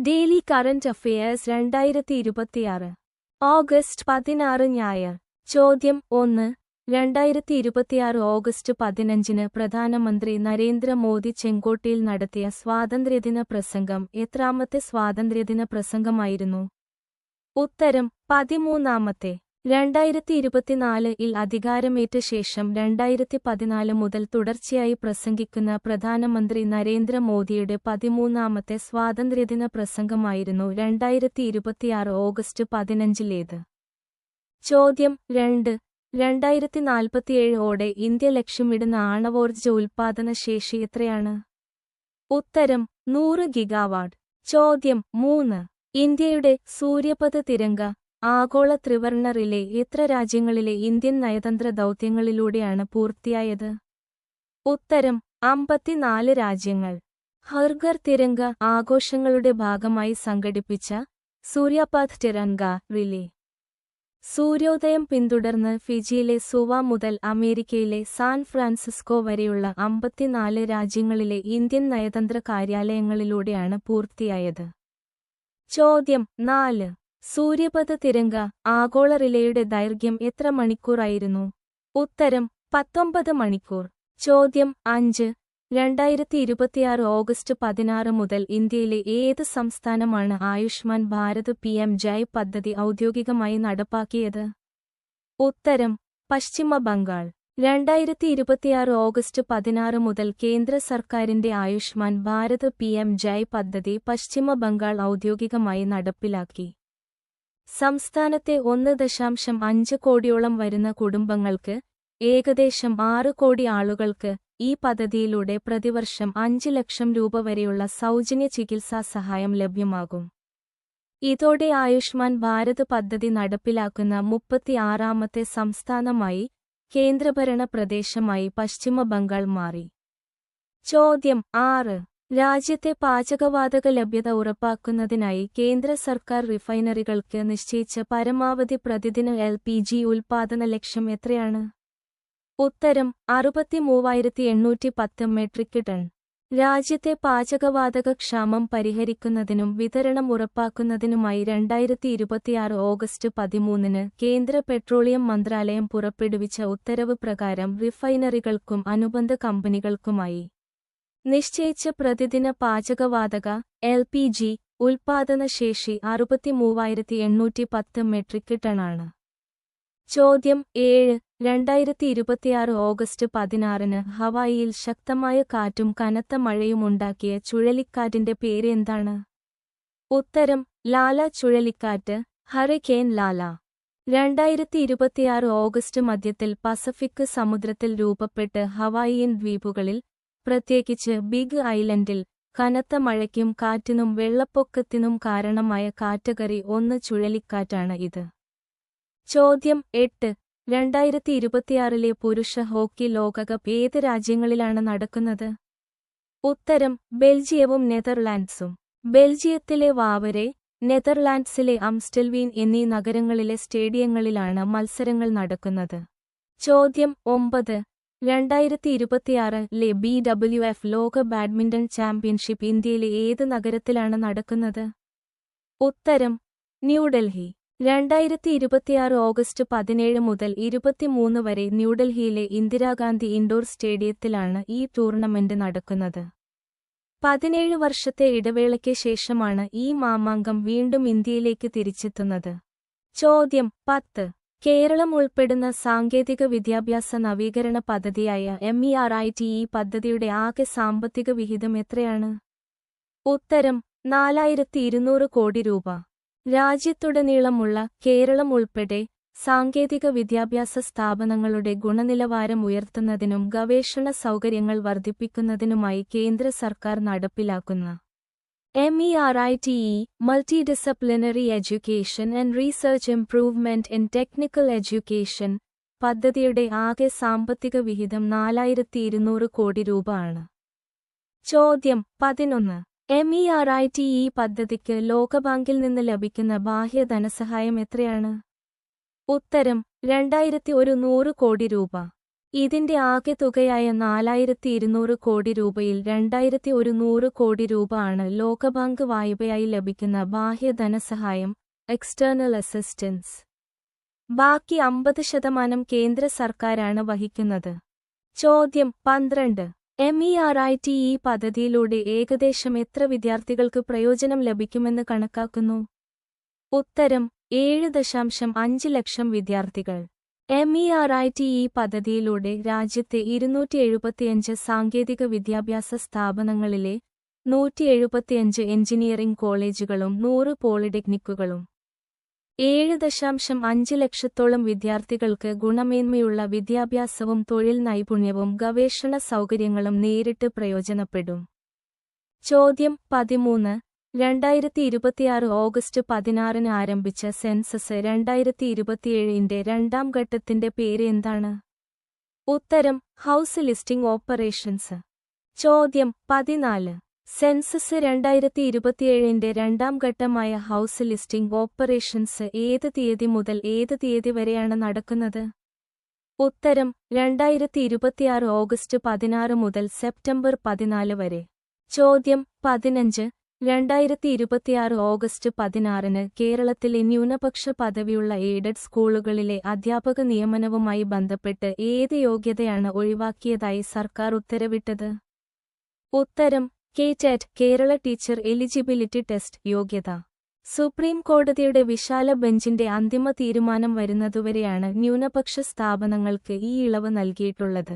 Daily current affairs 2026 August 16 ഞായർ. ചോദ്യം 1. 2026 August 15 പ്രധാനമന്ത്രി നരേന്ദ്ര മോദി ചെങ്കോട്ടയിൽ നടത്തിയ സ്വാതന്ത്ര്യദിന പ്രസംഗം എത്രാമത്തെ സ്വാതന്ത്ര്യദിന പ്രസംഗമായിരുന്നു? ഉത്തരം 13ാമത്തെ. 2024-ൽ അധികാരമേറ്റ ശേഷം 2014 മുതൽ തുടർച്ചയായി പ്രസംഗിക്കുന്ന പ്രധാനമന്ത്രി നരേന്ദ്ര മോദിയുടെ 13ാമത്തെ സ്വാതന്ത്ര്യദിന പ്രസംഗമായിരുന്നു 2026 ഓഗസ്റ്റ് 15-ലേത്. ചോദ്യം 2. 2047-ഓടെ ഇന്ത്യ ലക്ഷ്യമിടുന്ന ആണവോർജ്ജ ഉൽപ്പാദന ശേഷി എത്രയാണ്? ഉത്തരം 100 ഗിഗാവാട്ട്. ചോദ്യം 3. ഇന്ത്യയുടെ സൂര്യപഥ തിരംഗ ആഗോള ത്രിവർണ്ണ റിലേ എത്ര രാജ്യങ്ങളിലെ ഇന്ത്യൻ നയതന്ത്ര ദൗത്യങ്ങളിലൂടെയാണ് പൂർത്തിയായത്? ഉത്തരം 54 രാജ്യങ്ങൾ. ഹർഘർ തിരംഗ ആഘോഷങ്ങളുടെ ഭാഗമായി സംഘടിപ്പിച്ച സൂര്യപഥ് തിരംഗ റിലേ സൂര്യോദയം പിന്തുടർന്ന് ഫിജിയിലെ സുവ മുതൽ അമേരിക്കയിലെ സാൻ ഫ്രാൻസിസ്കോ വരെയുള്ള 54 രാജ്യങ്ങളിലെ ഇന്ത്യൻ നയതന്ത്ര കാര്യാലയങ്ങളിലൂടെയാണ് പൂർത്തിയായത്. ചോദ്യം 4. സൂര്യപഥ തിരംഗ ആഗോള റിലേയുടെ ദൈർഘ്യം എത്ര മണിക്കൂറായിരുന്നു? ഉത്തരം 19 മണിക്കൂർ. ചോദ്യം 5. 2026 ഓഗസ്റ്റ് 16 മുതൽ ഇന്ത്യയിലെ ഏത് സംസ്ഥാനമാണ് ആയുഷ്മാൻ ഭാരത് PM-ജയ് പദ്ധതി ഔദ്യോഗികമായി നടപ്പാക്കിയത്? ഉത്തരം പശ്ചിമ ബംഗാൾ. 2026 ഓഗസ്റ്റ് 16 മുതൽ കേന്ദ്ര സർക്കാരിന്റെ ആയുഷ്മാൻ ഭാരത് PM-ജയ് പദ്ധതി പശ്ചിമ ബംഗാൾ ഔദ്യോഗികമായി നടപ്പിലാക്കി. സംസ്ഥാനത്തെ 1.5 കോടിയോളം വരുന്ന കുടുംബങ്ങൾക്ക്, ഏകദേശം 6 കോടി ആളുകൾക്ക് ഈ പദ്ധതിയിലൂടെ പ്രതിവർഷം 5 ലക്ഷം രൂപ വരെയുള്ള സൗജന്യ ചികിത്സാ സഹായം ലഭ്യമാകും. ഇതോടെ ആയുഷ്മാൻ ഭാരത് പദ്ധതി നടപ്പിലാക്കുന്ന 36ാമത്തെ സംസ്ഥാനമായി, കേന്ദ്രഭരണ പ്രദേശമായി പശ്ചിമ ബംഗാൾ മാറി. ചോദ്യം 6. രാജ്യത്തെ പാചകവാതക ലഭ്യത ഉറപ്പാക്കുന്നതിനായി കേന്ദ്ര സർക്കാർ റിഫൈനറികൾക്ക് നിശ്ചയിച്ച പരമാവധി പ്രതിദിന LPG ഉൽപ്പാദന ലക്ഷ്യം എത്രയാണ്? ഉത്തരം 63,810 മെട്രിക് ടൺ. രാജ്യത്തെ പാചകവാതക ക്ഷാമം പരിഹരിക്കുന്നതിനും വിതരണം ഉറപ്പാക്കുന്നതിനുമായി 2026 ഓഗസ്റ്റ് 13 കേന്ദ്ര പെട്രോളിയം മന്ത്രാലയം പുറപ്പെടുവിച്ച ഉത്തരവ് പ്രകാരം റിഫൈനറികൾക്കും അനുബന്ധ കമ്പനികൾക്കുമായി നിശ്ചയിച്ച പ്രതിദിന പാചകവാതക LPG ഉൽപ്പാദന ശേഷി 63,810 മെട്രിക് ടണ്ണാണ്. ചോദ്യം 7. 2026 ഓഗസ്റ്റ് 16 ഹവായിയിൽ ശക്തമായ കാറ്റും കനത്ത മഴയുമുണ്ടാക്കിയ ചുഴലിക്കാറ്റിന്റെ പേര് എന്താണ്? ഉത്തരം ലാല ചുഴലിക്കാറ്റ്, ഹറിക്കെയിൻ ലാല. 2026 ഓഗസ്റ്റ് മധ്യത്തിൽ പസഫിക് സമുദ്രത്തിൽ രൂപപ്പെട്ട് ഹവായിയൻ ദ്വീപുകളിൽ, പ്രത്യേകിച്ച് ബിഗ് ഐലൻഡിൽ, കനത്ത മഴയ്ക്കും കാറ്റിനും വെള്ളപ്പൊക്കത്തിനും കാരണമായ കാറ്റഗറി 1 ചുഴലിക്കാറ്റാണ് ഇത്. ചോദ്യം 8. 2026-ലെ പുരുഷ ഹോക്കി ലോകകപ്പ് ഏത് രാജ്യങ്ങളിലാണ് നടക്കുന്നത്? ഉത്തരം ബെൽജിയവും നെതർലാൻഡ്സും. ബെൽജിയത്തിലെ വാവരെ, നെതർലാൻഡ്സിലെ അംസ്റ്റൽവീൻ എന്നീ നഗരങ്ങളിലെ സ്റ്റേഡിയങ്ങളിലാണ് മത്സരങ്ങൾ നടക്കുന്നത്. ചോദ്യം 9. 2026-ലെ BWF ലോക ബാഡ്മിന്റൺ ചാമ്പ്യൻഷിപ്പ് ഇന്ത്യയിലെ ഏത് നഗരത്തിലാണ് നടക്കുന്നത്? ഉത്തരം ന്യൂഡൽഹി. 2026 ഓഗസ്റ്റ് 17 മുതൽ 23 വരെ ന്യൂഡൽഹിയിലെ ഇന്ദിരാഗാന്ധി ഇൻഡോർ സ്റ്റേഡിയത്തിലാണ് ഈ ടൂർണമെന്റ് നടക്കുന്നത്. 17 വർഷത്തെ ഇടവേളയ്ക്ക് ശേഷമാണ് ഈ മാമാങ്കം വീണ്ടും ഇന്ത്യയിലേക്ക് തിരിച്ചെത്തുന്നത്. ചോദ്യം 10. കേരളം ഉൾപ്പെടുന്ന സാങ്കേതിക വിദ്യാഭ്യാസ നവീകരണ പദ്ധതിയായ MERITE പദ്ധതിയുടെ ആകെ സാമ്പത്തിക വിഹിതം എത്രയാണ്? ഉത്തരം 4,200 കോടി രൂപ. രാജ്യത്തുടനീളമുള്ള കേരളം ഉൾപ്പെടെ സാങ്കേതിക വിദ്യാഭ്യാസ സ്ഥാപനങ്ങളുടെ ഗുണനിലവാരം ഉയർത്തുന്നതിനും ഗവേഷണ സൗകര്യങ്ങൾ വർദ്ധിപ്പിക്കുന്നതിനുമായി കേന്ദ്ര സർക്കാർ നടപ്പിലാക്കുന്ന MERITE multidisciplinary education and research improvement in technical education പദ്ധതിയുടെ ആകെ സാമ്പത്തിക വിഹിതം 4,200 കോടി രൂപ ആണ്. ചോദ്യം 11. MERITE പദ്ധതിക്ക് ലോകബാങ്കിൽ നിന്ന് ലഭിക്കുന്ന ബാഹ്യ ധനസഹായം എത്രയാണ്? ഉത്തരം 2,100 കോടി രൂപ. ഇതിന്റെ ആകെ തുകയായ 4200 കോടി രൂപയിൽ 2100 കോടി രൂപ ആണ് ലോകബാങ്ക് വായ്പയായി ലഭിക്കുന്ന ബാഹ്യ ധനസഹായം, എക്സ്റ്റേണൽ അസിസ്റ്റൻസ്. ബാക്കി 50% കേന്ദ്ര സർക്കാരാണ് വഹിക്കുന്നത്. ചോദ്യം 12. MERITE പദ്ധതിയിലൂടെ ഏകദേശം എത്ര വിദ്യാർത്ഥികൾക്ക് പ്രയോജനം ലഭിക്കുമെന്ന് കണക്കാക്കുന്നു? ഉത്തരം 7.5 ലക്ഷം വിദ്യാർത്ഥികൾ. MERITE പദ്ധതിയിലൂടെ രാജ്യത്തെ 275 സാങ്കേതിക വിദ്യാഭ്യാസ സ്ഥാപനങ്ങളിലെ 175 എഞ്ചിനീയറിംഗ് കോളേജുകളും 100 പോളിടെക്നിക്കുകളും 7.5 ലക്ഷത്തോളം വിദ്യാർത്ഥികൾക്ക് ഗുണമേന്മയുള്ള വിദ്യാഭ്യാസവും തൊഴിൽ നൈപുണ്യവും ഗവേഷണ സൗകര്യങ്ങളും നേരിട്ട് പ്രയോജനപ്പെടും. ചോദ്യം 13. 2026 ഓഗസ്റ്റ് 16 ആരംഭിച്ച സെൻസസ് 2027 രണ്ടാം ഘട്ടത്തിന്റെ പേര് എന്താണ്? ഉത്തരം ഹൗസ് ലിസ്റ്റിംഗ് ഓപ്പറേഷൻസ്. ചോദ്യം 14. സെൻസസ് 2027 രണ്ടാം ഘട്ടമായ ഹൗസ് ലിസ്റ്റിംഗ് ഓപ്പറേഷൻസ് ഏത് തീയതി മുതൽ ഏത് തീയതി വരെയാണ് നടക്കുന്നത്? ഉത്തരം 2026 ഓഗസ്റ്റ് 16 മുതൽ സെപ്റ്റംബർ 14 വരെ. ചോദ്യം 15. 2026 ഓഗസ്റ്റ് 16 കേരളത്തിലെ ന്യൂനപക്ഷ പദവിയുള്ള എയ്ഡഡ് സ്കൂളുകളിലെ അധ്യാപക നിയമനവുമായി ബന്ധപ്പെട്ട് ഏത് യോഗ്യതയാണ് ഒഴിവാക്കിയതായി സർക്കാർ ഉത്തരവിട്ടത്? ഉത്തരം KTET Kerala teacher eligibility test യോഗ്യത. സുപ്രീം കോടതിയുടെ വിശാല ബെഞ്ചിന്റെ അന്തിമ തീരുമാനം വരുന്നതുവരെയാണ് ന്യൂനപക്ഷ സ്ഥാപനങ്ങൾക്ക് ഈ ഇളവ് നൽകിയിട്ടുള്ളത്.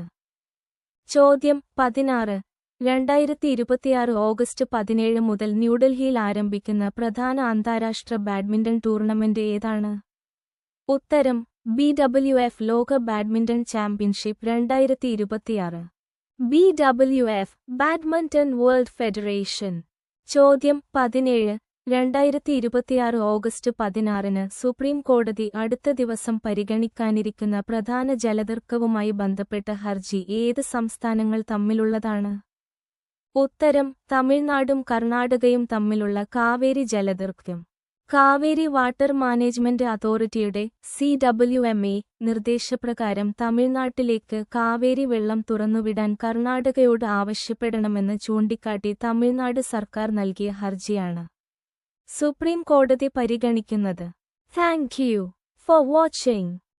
ചോദ്യം 16. 2026 ഓഗസ്റ്റ് 17 മുതൽ ന്യൂഡൽഹിയിൽ ആരംഭിക്കുന്ന പ്രധാന അന്താരാഷ്ട്ര ബാഡ്മിന്റൺ ടൂർണമെന്റ് ഏതാണ്? ഉത്തരം BWF ലോക badminton championship 2026. BWF badminton world federation. ചോദ്യം 17. 2026 ഓഗസ്റ്റ് 16 സുപ്രീം കോടതി അടുത്ത ദിവസം പരിഗണിക്കാനിരിക്കുന്ന പ്രധാന ജലതർക്കവുമായി ബന്ധപ്പെട്ട ഹർജി ഏത് സംസ്ഥാനങ്ങൾ തമ്മിലുള്ളതാണ്? ഉത്തരം തമിഴ്നാടും കർണാടകയും തമ്മിലുള്ള കാവേരി ജലതർക്കം. കാവേരി വാട്ടർ മാനേജ്മെന്റ് അതോറിറ്റിയുടെ CWMA നിർദ്ദേശപ്രകാരം തമിഴ്നാട്ടിലേക്ക് കാവേരി വെള്ളം തുറന്നുവിടാൻ കർണാടകയോട് ആവശ്യപ്പെടണമെന്ന് ചൂണ്ടിക്കാട്ടി തമിഴ്നാട് സർക്കാർ നൽകിയ ഹർജിയാണ് സുപ്രീം കോടതി പരിഗണിക്കുന്നത്. Thank you for watching.